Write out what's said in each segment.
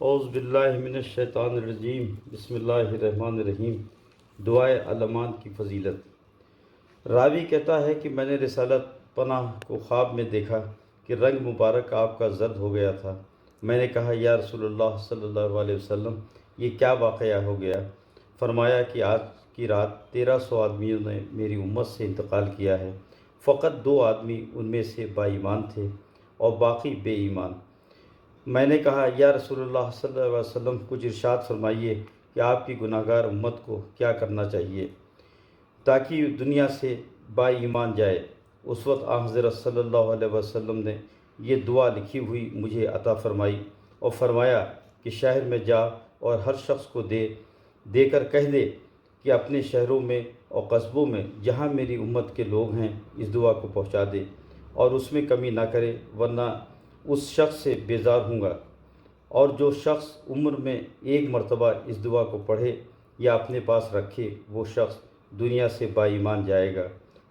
औज़ुबिल्लाहिमिनश्शैतानिर्रजीम बिस्मिल्लाहिर्रहमानिर्रहीम। दुआए अल-अमान की फ़जीलत। रावी कहता है कि मैंने रिसालत पनाह को ख्वाब में देखा कि रंग मुबारक आपका जर्द हो गया था। मैंने कहा, या रसूलुल्लाह सल्लल्लाहु अलैहि वसल्लम, ये क्या वाक़या हो गया? फरमाया कि आज की रात 1300 आदमियों ने मेरी उम्मत से इंतकाल किया है। फ़कत 2 आदमी उनमें से बाईमान थे और बाकी बेईमान। मैंने कहा, या रसूलुल्लाह सल्लल्लाहु अलैहि वसल्लम, कुछ इरशाद फरमाइए कि आपकी गुनाहगार उम्मत को क्या करना चाहिए ताकि दुनिया से बाईमान जाए। उस वक्त आ हज़रत सल्लल्लाहु अलैहि वसल्लम ने ये दुआ लिखी हुई मुझे अता फ़रमाई और फ़रमाया कि शहर में जा और हर शख्स को देकर कह दे कि अपने शहरों में और कस्बों में जहाँ मेरी उम्मत के लोग हैं इस दुआ को पहुँचा दे और उसमें कमी ना करे, वरना उस शख्स से बेजार हूँगा। और जो शख्स उम्र में एक मरतबा इस दुआ को पढ़े या अपने पास रखे, वो शख्स दुनिया से बाईमान जाएगा।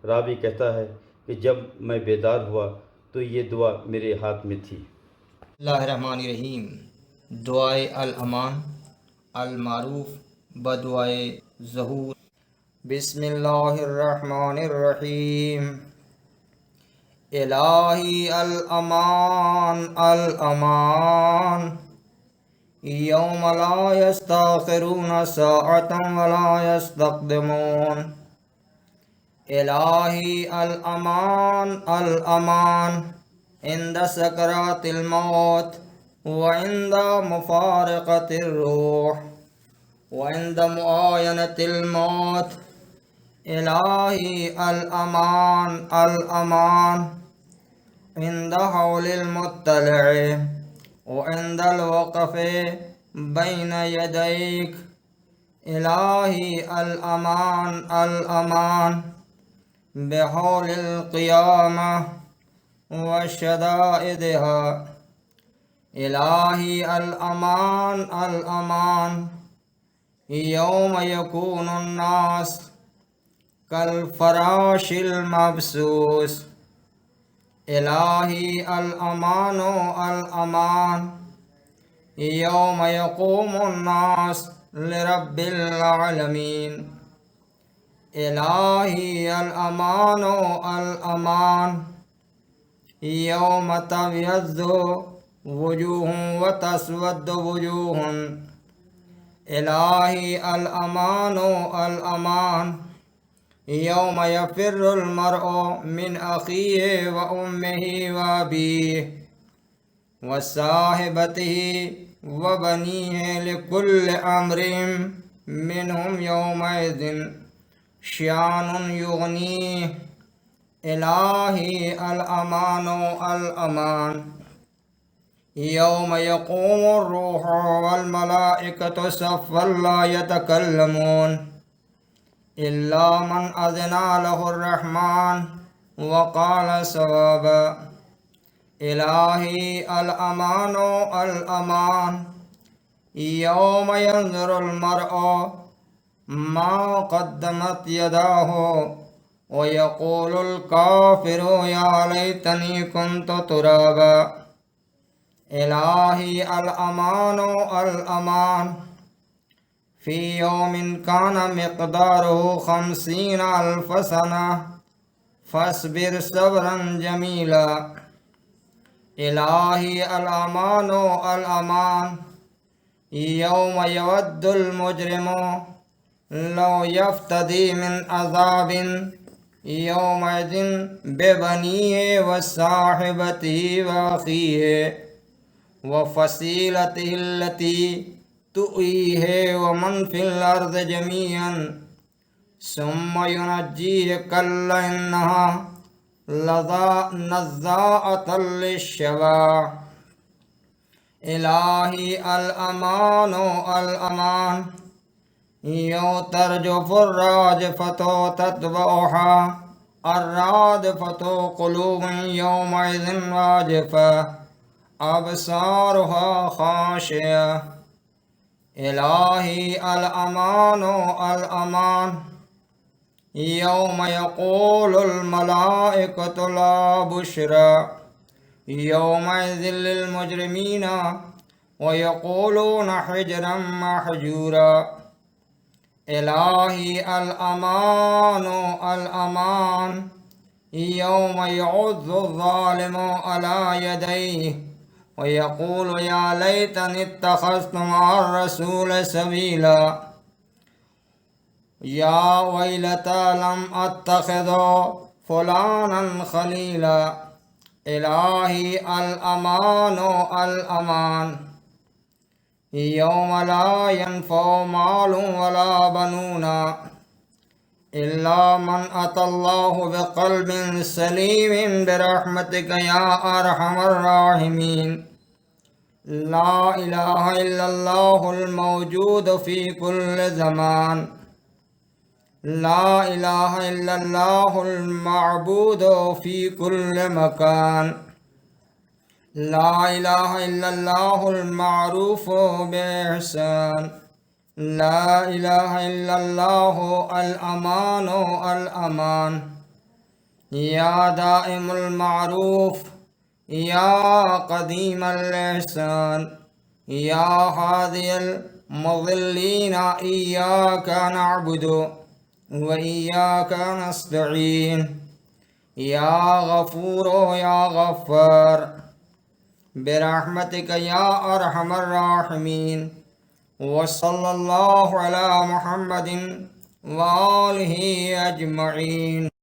रावी कहता है कि जब मैं बेदार हुआ तो ये दुआ मेरे हाथ में थी। बिस्मिल्लाहिर्रहमानिर्रहीम। दुआए अल अमान अल मारूफ बदुआए ज़हूर। बिस्मिल्लाहिर्रहमानिर्रहीम। इलाही अल अमान यौम ला यस्तखिरून साअतन व ला यस्तक़दिमून। इलाही अल अमान इंद सकरातिल मौत व इंद मुफारक़तिर रूह व इंद मुआयनतिल मौत। इलाही अल अमान इंद हौलिल मुत्तल'i व इंदल वक़फ़े बैन यदैक। इलाही अल अमान बिहौलिल क़ियामा व शदाइदिहा। इलाही अल अमान यौम यकूनुन नास कल फराशिल मबसूस। इलाही अल अमान यौम यक़ूमुन नास लिरब्बिल आलमीन। इलाही अल अमान यौम तब्यज़्ज़ु वजूहुन व तस्वद्दु वजूहुन। इलाही अल अमान यौम यफ़िर्रुल मर्अु मिन अख़ीहि व उम्मिहि व अबीहि व साहिबतिहि व बनीहि लिकुल्लि अम्रिन मिनहुम यौमइज़िन शानुन युग़नीह। इलाही अल अमान यौम यक़ूमुर रूहु वल मलाइकतु सफ़्फ़न ला यतकल्लमून इल्ला मन अज़िना लहुर रहमान व क़ाल सवाबा। इलाही अल अमान यौम यंज़ुरुल मर्अु मा क़द्दमत यदाहु व यक़ूलुल काफ़िरु या लैतनी कुन्तु तुराबा। इलाही अल अमान फ़ी यौमिन कान मिक़दारुहु ख़म्सीन अल्फ़ सना फ़स्बिर सब्रन जमीला। इलाही अल अमान यौम यवद्दुल मुजरिमु लौ यफ़्तदी मिन अज़ाबिन यौमइज़िन बिबनीहि व साहिबतिहि व अख़ीहि व फ़सीलतिहि अल्लती तुईहि व मन फ़िल अर्ज़ि जमीअन सुम्मा युनज्जीहि कल्ला इन्नहा नज़्ज़ाअतल लिश्शवा। इलाही अल अमान यौम तर्जुफ़ुर राजिफ़तु तत्बअुहा अर्रादिफ़तु क़ुलूबुन यौमइज़िन वाजिफ़ा अबसारुहा ख़ाशिआ। इलाही अल अमान यौम यक़ूलुल मलाइकतु ला बुश्रा यौमइज़िन लिल मुजरिमीना ويقولون حجرا محجورا إلهي الأمان الأمان يوم يعض الظالم على يديه ويقول يا ليتني اتخذت مع الرسول سبيلا يا ويلتى لم أتخذ فلانا خليلا إلهي الأمان الأمان يوم لا ينفع مال ولا بنون إلا من أتى الله بقلب سليم برحمتك يا أرحم الراحمين لا إله إلا الله الموجود في كل زمان لا إله إلا الله المعبود في كل مكان لا إله إلا الله المعروف بإحسان لا إله إلا الله الأمان الأمان يا دائم المعروف يا قديم الإحسان يا هادي المضلين إياك نعبد وإياك نستعين يا غفور يا غفار برحمتك يا أرحم الراحمين وصلى الله على محمد وآله أجمعين